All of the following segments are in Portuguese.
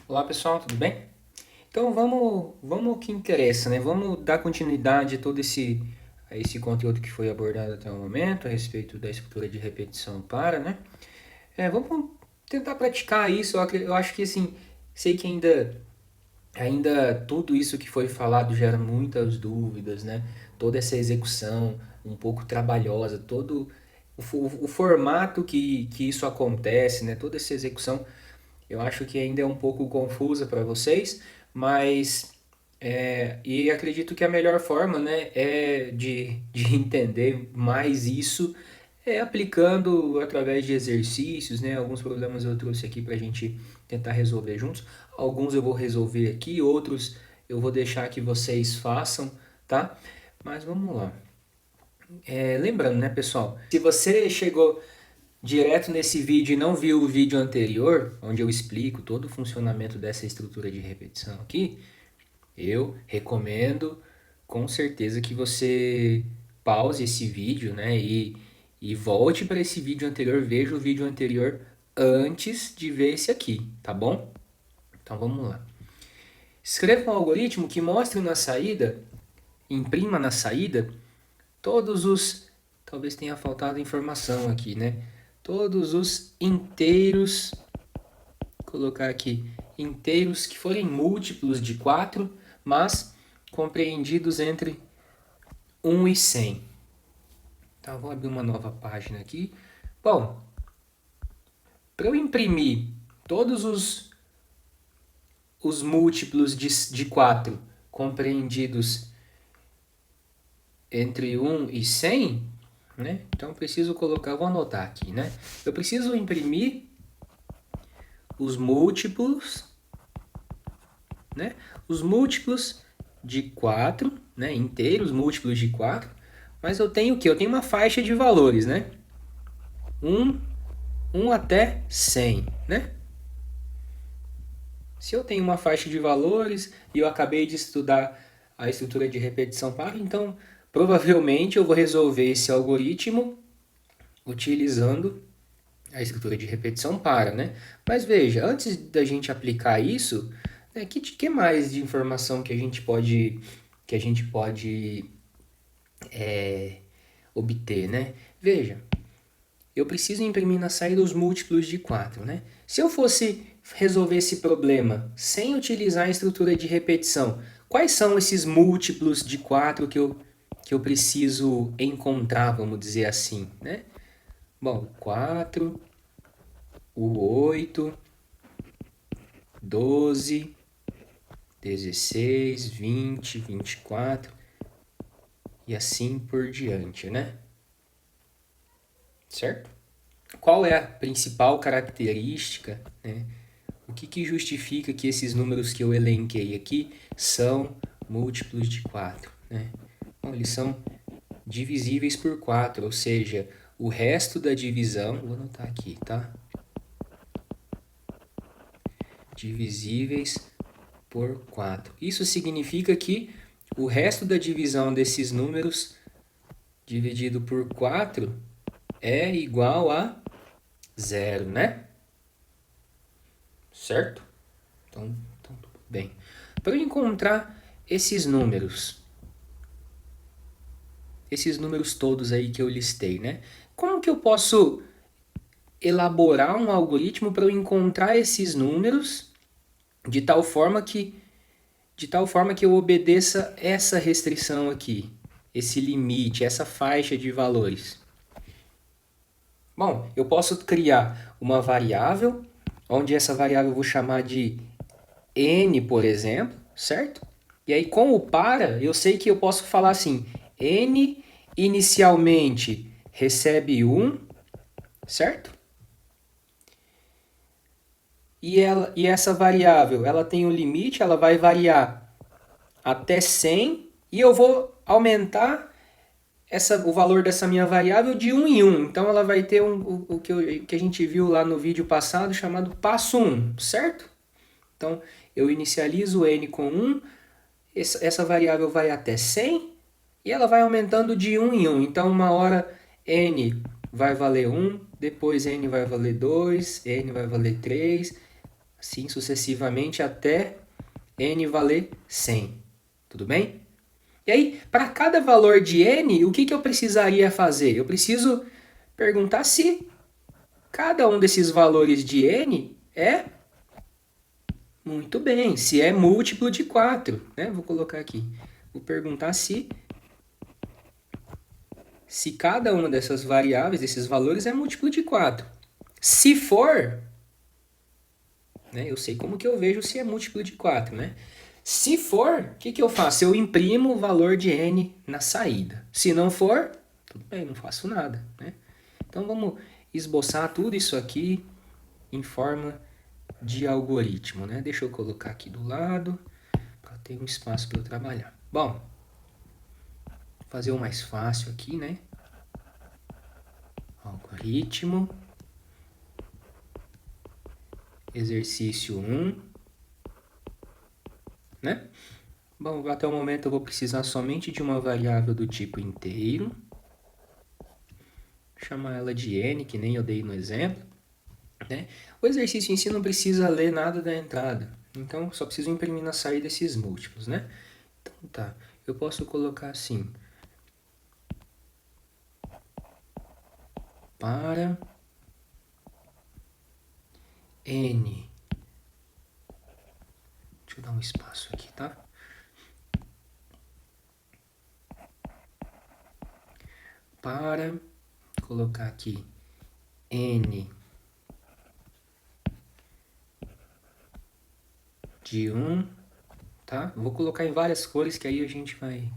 Olá pessoal, tudo bem? Então vamos ao que interessa, né? Vamos dar continuidade a esse conteúdo que foi abordado até o momento, a respeito da estrutura de repetição para, né? Vamos tentar praticar isso. Eu acho que assim, sei que ainda tudo isso que foi falado gera muitas dúvidas, né? Toda essa execução um pouco trabalhosa, todo o formato que isso acontece, né? Toda essa execução eu acho que ainda é um pouco confusa para vocês, mas e acredito que a melhor forma, né, de entender mais isso é aplicando através de exercícios, né? Alguns problemas eu trouxe aqui para a gente tentar resolver juntos. Alguns eu vou resolver aqui, outros eu vou deixar que vocês façam, tá? Mas vamos lá. Lembrando, né, pessoal? Se você chegou direto nesse vídeo e não viu o vídeo anterior, onde eu explico todo o funcionamento dessa estrutura de repetição aqui, eu recomendo com certeza que você pause esse vídeo, né, e volte para esse vídeo anterior, veja o vídeo anterior antes de ver esse aqui, tá bom? Então vamos lá. Escreva um algoritmo que mostre na saída, imprima na saída, todos os... Talvez tenha faltado informação aqui, né? Todos os inteiros, vou colocar aqui, inteiros que forem múltiplos de 4, mas compreendidos entre 1 e 100. Então, vou abrir uma nova página aqui. Bom, para eu imprimir todos os múltiplos de 4 compreendidos entre 1 e 100, né? Então, eu preciso colocar, vou anotar aqui, né? Eu preciso imprimir os múltiplos, né? Os múltiplos de 4, né? Inteiros, múltiplos de 4. Mas eu tenho o quê? Eu tenho uma faixa de valores, né? 1 até 100, né? Se eu tenho uma faixa de valores e eu acabei de estudar a estrutura de repetição par, então provavelmente eu vou resolver esse algoritmo utilizando a estrutura de repetição para, né? Mas veja, antes da gente aplicar isso, né, que mais de informação que a gente pode obter, né? Veja, eu preciso imprimir na saída os múltiplos de 4, né? Se eu fosse resolver esse problema sem utilizar a estrutura de repetição, quais são esses múltiplos de 4 que eu preciso encontrar, vamos dizer assim, né? Bom, 4, o 8, 12, 16, 20, 24 e assim por diante, né? Certo? Qual é a principal característica, né? O que justifica que esses números que eu elenquei aqui são múltiplos de 4, né? Bom, eles são divisíveis por 4, ou seja, o resto da divisão, vou anotar aqui, tá? Divisíveis por 4. Isso significa que o resto da divisão desses números dividido por 4 é igual a 0, né? Certo? Então tudo bem. Para eu encontrar esses números todos aí que eu listei, né? Como que eu posso elaborar um algoritmo para eu encontrar esses números de tal forma que eu obedeça essa restrição aqui, esse limite, essa faixa de valores? Bom, eu posso criar uma variável, onde essa variável eu vou chamar de n, por exemplo, certo? E aí com o para, eu sei que eu posso falar assim, n inicialmente recebe 1, certo? E essa variável, ela tem um limite, ela vai variar até 100 e eu vou aumentar o valor dessa minha variável de 1 em 1. Então ela vai ter o que a gente viu lá no vídeo passado chamado passo 1, certo? Então eu inicializo o n com 1, essa variável vai até 100 e ela vai aumentando de 1 em 1. Então uma hora n vai valer 1, depois n vai valer 2, n vai valer 3, assim sucessivamente até n valer 100. Tudo bem? E aí, para cada valor de n, o que eu precisaria fazer? Eu preciso perguntar se cada um desses valores de n é muito bem, se é múltiplo de 4, né? Vou colocar aqui. Vou perguntar se cada uma dessas variáveis, desses valores, é múltiplo de 4. Se for, né, eu sei como que eu vejo se é múltiplo de 4, né? Se for, o que eu faço? Eu imprimo o valor de n na saída. Se não for, tudo bem, não faço nada, né? Então vamos esboçar tudo isso aqui em forma de algoritmo, né? Deixa eu colocar aqui do lado para ter um espaço para eu trabalhar. Bom, vou fazer o mais fácil aqui, né? Algoritmo, exercício 1, né? Bom, até o momento eu vou precisar somente de uma variável do tipo inteiro. Vou chamar ela de n, que nem eu dei no exemplo, né? O exercício em si não precisa ler nada da entrada, então só preciso imprimir na saída esses múltiplos, né? Então tá, eu posso colocar assim, para n, deixa eu dar um espaço aqui, tá? Para colocar aqui n de 1, tá? Vou colocar em várias cores que aí a gente vai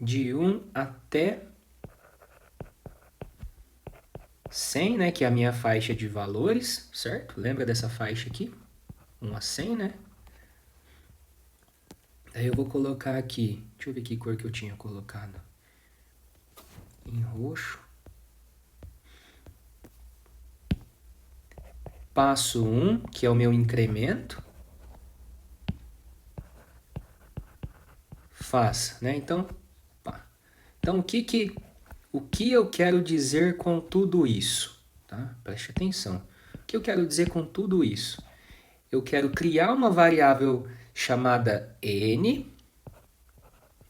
de 1 até 100, né, que é a minha faixa de valores, certo? Lembra dessa faixa aqui? 1 a 100, né? Daí eu vou colocar aqui, deixa eu ver que cor que eu tinha colocado. Em roxo. Passo 1, que é o meu incremento. Faça, né? Então, então o que eu quero dizer com tudo isso? Tá? Preste atenção. O que eu quero dizer com tudo isso? Eu quero criar uma variável chamada n,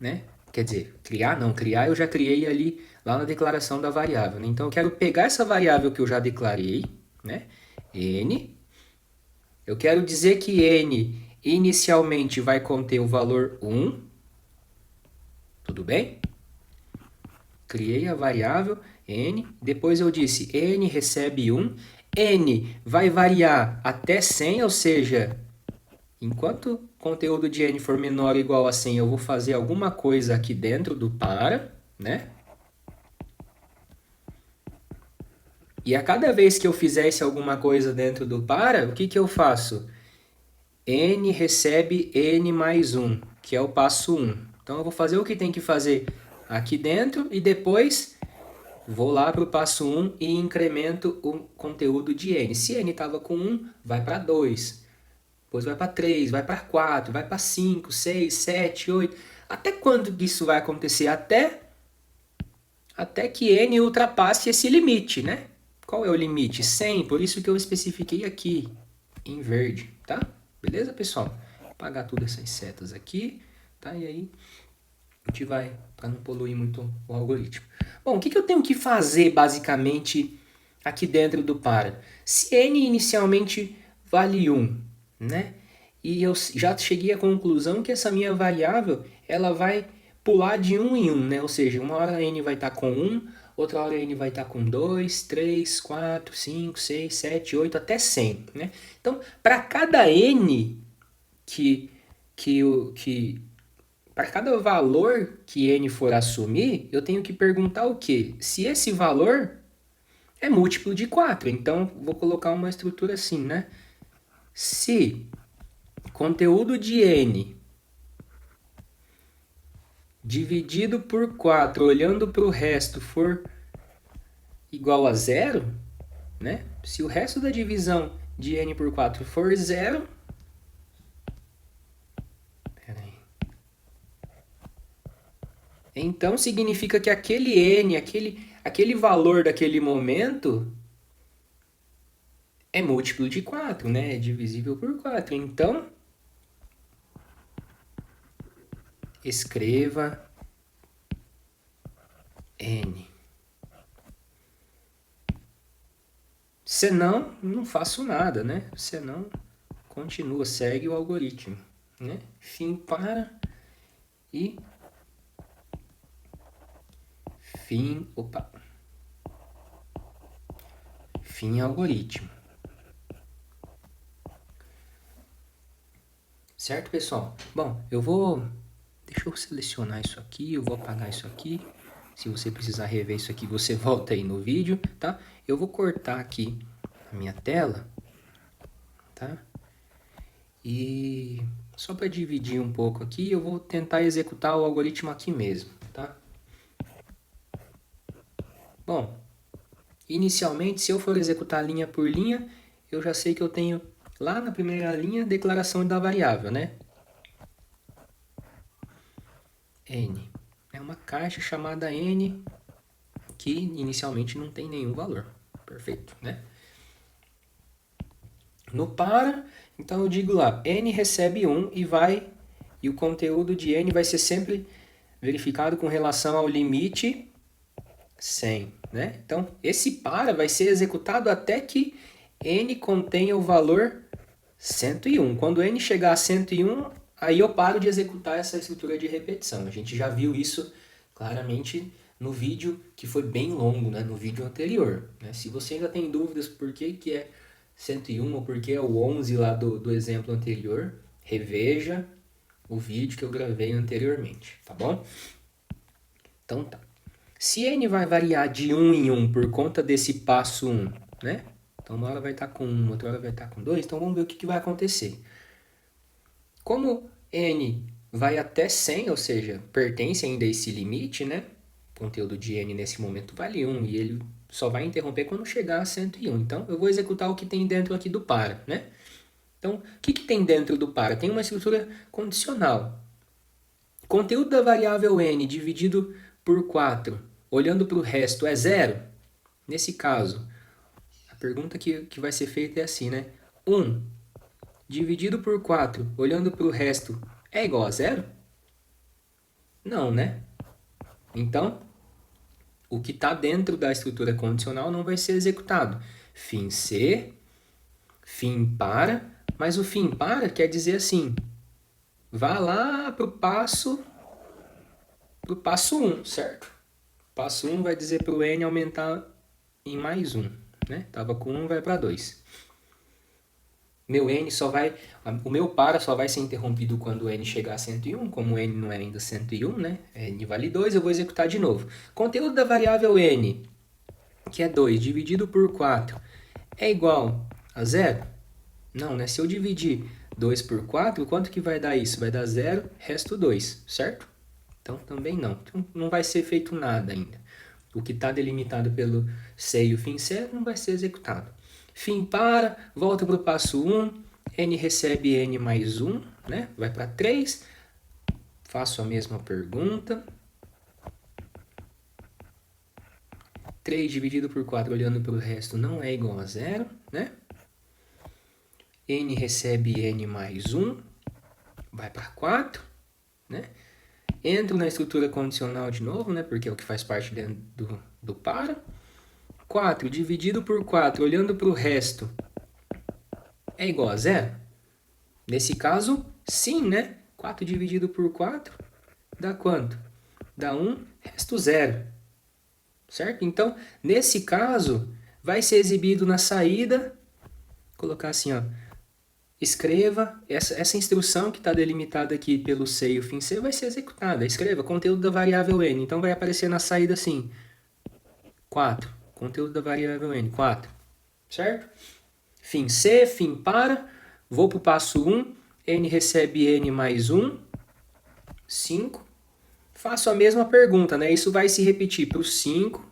né? Quer dizer, criar eu já criei ali lá na declaração da variável, né? Então eu quero pegar essa variável que eu já declarei, né? N. Eu quero dizer que n inicialmente vai conter o valor 1. Tudo bem? Criei a variável n, depois eu disse n recebe 1, n vai variar até 100, ou seja, enquanto o conteúdo de n for menor ou igual a 100, eu vou fazer alguma coisa aqui dentro do para, né? E a cada vez que eu fizesse alguma coisa dentro do para, o que eu faço? N recebe n mais 1, que é o passo 1. Então eu vou fazer o que tem que fazer aqui dentro e depois vou lá para o passo 1 e incremento o conteúdo de n. Se n estava com 1, vai para 2. Depois vai para 3, vai para 4, vai para 5, 6, 7, 8. Até quando isso vai acontecer? Até que n ultrapasse esse limite, né? Qual é o limite? 100, por isso que eu especifiquei aqui em verde, tá? Beleza, pessoal? Vou apagar todas essas setas aqui, tá? E aí a gente vai, para não poluir muito o algoritmo. Bom, o que eu tenho que fazer basicamente aqui dentro do para? Se n inicialmente vale 1, né? E eu já cheguei à conclusão que essa minha variável, ela vai pular de 1 em 1, né? Ou seja, uma hora n vai estar com 1, outra hora n vai estar com 2, 3, 4, 5, 6, 7, 8, até 100, né? Então, para cada n para cada valor que n for assumir, eu tenho que perguntar o quê? Se esse valor é múltiplo de 4. Então, vou colocar uma estrutura assim, né? Se conteúdo de n dividido por 4, olhando para o resto, for igual a 0, né? Se o resto da divisão de n por 4 for 0, então significa que aquele n, aquele valor daquele momento é múltiplo de 4, né? É divisível por 4. Então, escreva n. Senão, não faço nada, né? Senão, continua, segue o algoritmo, né? Fim para e fim, opa, fim algoritmo. Certo, pessoal? Bom, deixa eu selecionar isso aqui, eu vou apagar isso aqui. Se você precisar rever isso aqui, você volta aí no vídeo, tá? Eu vou cortar aqui a minha tela, tá? E só para dividir um pouco aqui, eu vou tentar executar o algoritmo aqui mesmo, tá? Bom, inicialmente, se eu for executar linha por linha, eu já sei que eu tenho lá na primeira linha a declaração da variável, né? N. É uma caixa chamada N que inicialmente não tem nenhum valor. Perfeito, né? No para, então eu digo lá, N recebe 1 e o conteúdo de N vai ser sempre verificado com relação ao limite 100, né? Então, esse para vai ser executado até que N contenha o valor 101. Quando N chegar a 101, aí eu paro de executar essa estrutura de repetição. A gente já viu isso claramente no vídeo que foi bem longo, né? No vídeo anterior, né? Se você ainda tem dúvidas por que é 101 ou por que é o 11 lá do exemplo anterior, reveja o vídeo que eu gravei anteriormente, tá bom? Então tá. Se N vai variar de 1 em 1 por conta desse passo 1, né? Então uma hora vai estar com 1, outra hora vai estar com 2, então vamos ver o que vai acontecer. Como N vai até 100, ou seja, pertence ainda a esse limite, né? O conteúdo de N nesse momento vale 1 e ele só vai interromper quando chegar a 101. Então eu vou executar o que tem dentro aqui do para, né? Então, o que tem dentro do para? Tem uma estrutura condicional. Conteúdo da variável n dividido por 4, olhando para o resto, é zero? Nesse caso, a pergunta que vai ser feita é assim, né? 1 dividido por 4, olhando para o resto, é igual a zero? Não, né? Então, o que está dentro da estrutura condicional não vai ser executado. Fim C, fim para, mas o fim para quer dizer assim, vá lá para o passo 1, certo? Passo 1 vai dizer para o n aumentar em mais 1, né? Tava com 1, vai para 2. O meu para só vai ser interrompido quando o n chegar a 101, como o n não é ainda 101, né? N vale 2, eu vou executar de novo. Conteúdo da variável n, que é 2, dividido por 4, é igual a 0? Não, né? Se eu dividir 2 por 4, quanto que vai dar isso? Vai dar 0, resto 2, certo? Então, também não. Então, não vai ser feito nada ainda. O que está delimitado pelo C e o fim C não vai ser executado. Fim para, volta para o passo 1, N recebe N mais 1, né? Vai para 3. Faço a mesma pergunta. 3 dividido por 4, olhando para o resto, não é igual a 0, né? N recebe N mais 1, vai para 4, né? Entro na estrutura condicional de novo, né? Porque é o que faz parte dentro do para. 4 dividido por 4, olhando para o resto, é igual a 0? Nesse caso, sim, né? 4 dividido por 4 dá quanto? Dá 1, resto 0. Certo? Então, nesse caso, vai ser exibido na saída, colocar assim, ó, escreva, essa instrução que está delimitada aqui pelo C e o fim C vai ser executada. Escreva conteúdo da variável n. Então, vai aparecer na saída assim, 4. Conteúdo da variável n, 4. Certo? Fim C, fim para. Vou para o passo 1. N recebe N mais 1. 5. Faço a mesma pergunta, né? Isso vai se repetir para o 5.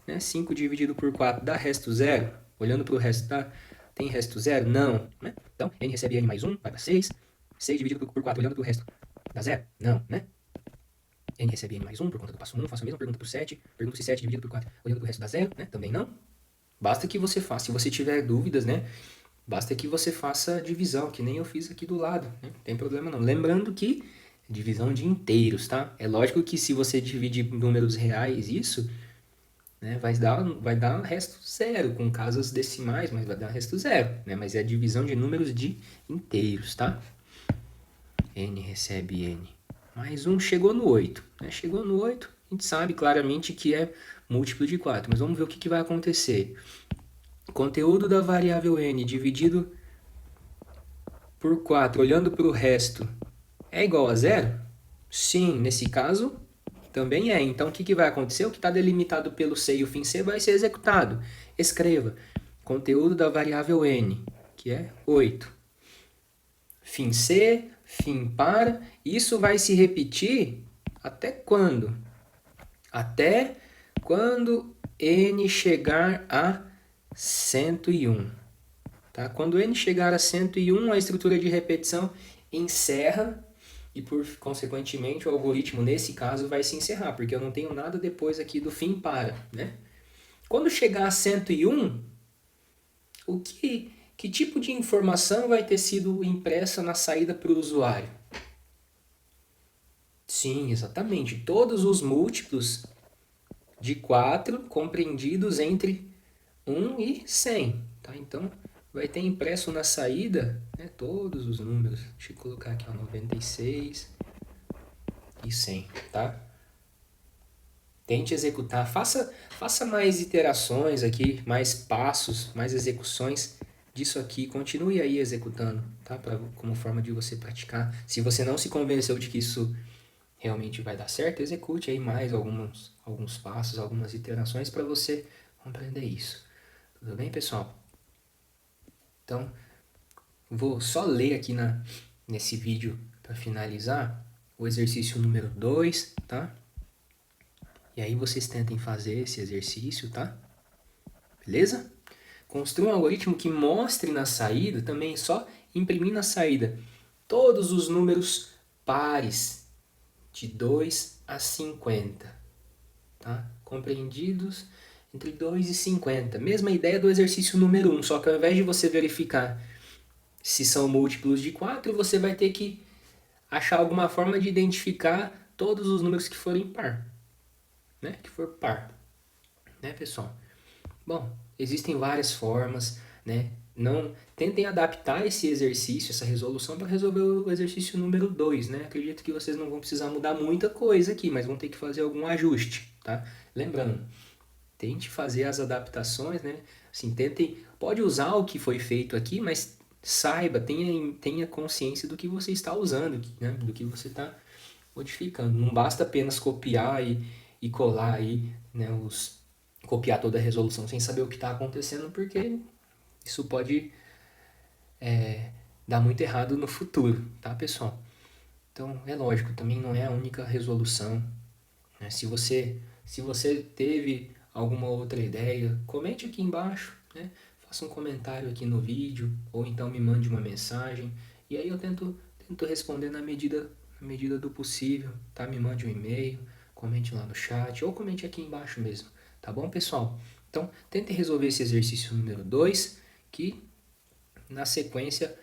Né? 5 dividido por 4 dá resto 0. Olhando para o resto, tem resto 0? Não. Né? Então, N recebe N mais 1, vai para 6. 6 dividido por 4, olhando para o resto, dá 0? Não, né? N recebe N mais 1 por conta do passo 1. Faço a mesma pergunta para o 7. Pergunto se 7 dividido por 4, olhando para o resto, dá 0? Né? Também não. Basta que você faça, se você tiver dúvidas, né? Basta que você faça a divisão, que nem eu fiz aqui do lado, né? Não tem problema não. Lembrando que divisão de inteiros, tá? É lógico que se você dividir em números reais isso, né, vai dar resto zero, com casas decimais, mas vai dar resto zero, né? Mas é a divisão de números de inteiros, tá? N recebe N. Mais um chegou no 8, né? Chegou no 8, a gente sabe claramente que é múltiplo de 4, mas vamos ver o que vai acontecer. Conteúdo da variável n dividido por 4, olhando para o resto, é igual a zero? Sim, nesse caso também é. Então o que vai acontecer? O que está delimitado pelo C e o fim C vai ser executado. Escreva conteúdo da variável n, que é 8. Fim C, fim par. Isso vai se repetir até quando? Até quando n chegar a 101. Tá? Quando n chegar a 101, a estrutura de repetição encerra e, consequentemente, o algoritmo, nesse caso, vai se encerrar, porque eu não tenho nada depois aqui do fim para. Né? Quando chegar a 101, que tipo de informação vai ter sido impressa na saída para o usuário? Sim, exatamente. Todos os múltiplos de 4 compreendidos entre 1 e 100. Tá? Então, vai ter impresso na saída, né, todos os números. Deixa eu colocar aqui, ó, 96 e 100, tá? Tente executar, faça mais iterações aqui, mais passos, mais execuções disso aqui. Continue aí executando, tá? Como forma de você praticar. Se você não se convenceu de que isso realmente vai dar certo, execute aí mais alguns passos, algumas iterações para você compreender isso. Tudo bem, pessoal? Então, vou só ler aqui nesse vídeo para finalizar o exercício número 2, tá? E aí vocês tentem fazer esse exercício, tá? Beleza? Construa um algoritmo que mostre na saída, também só imprimir na saída, todos os números pares de 2 a 50, tá? Compreendidos entre 2 e 50. Mesma ideia do exercício número 1, só que ao invés de você verificar se são múltiplos de 4, você vai ter que achar alguma forma de identificar todos os números que forem par, né? Que for par, né, pessoal? Bom, existem várias formas, né? Não tentem adaptar esse exercício, essa resolução para resolver o exercício número 2, né? Acredito que vocês não vão precisar mudar muita coisa aqui, mas vão ter que fazer algum ajuste, tá? Lembrando, tente fazer as adaptações, né? Assim, pode usar o que foi feito aqui, mas saiba, tenha consciência do que você está usando, né? Do que você está modificando. Não basta apenas copiar e colar aí, né? Copiar toda a resolução sem saber o que está acontecendo, porque isso pode dar muito errado no futuro, tá, pessoal? Então, é lógico, também não é a única resolução, né? Se você teve alguma outra ideia, comente aqui embaixo, né? Faça um comentário aqui no vídeo, ou então me mande uma mensagem, e aí eu tento responder na medida do possível, tá? Me mande um e-mail, comente lá no chat, ou comente aqui embaixo mesmo, tá bom, pessoal? Então, tente resolver esse exercício número 2, que na sequência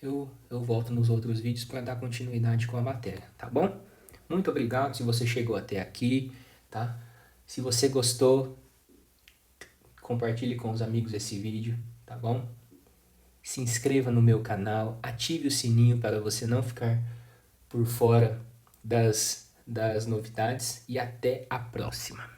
eu volto nos outros vídeos para dar continuidade com a matéria, tá bom? Muito obrigado se você chegou até aqui, tá? Se você gostou, compartilhe com os amigos esse vídeo, tá bom? Se inscreva no meu canal, ative o sininho para você não ficar por fora das novidades e até a próxima.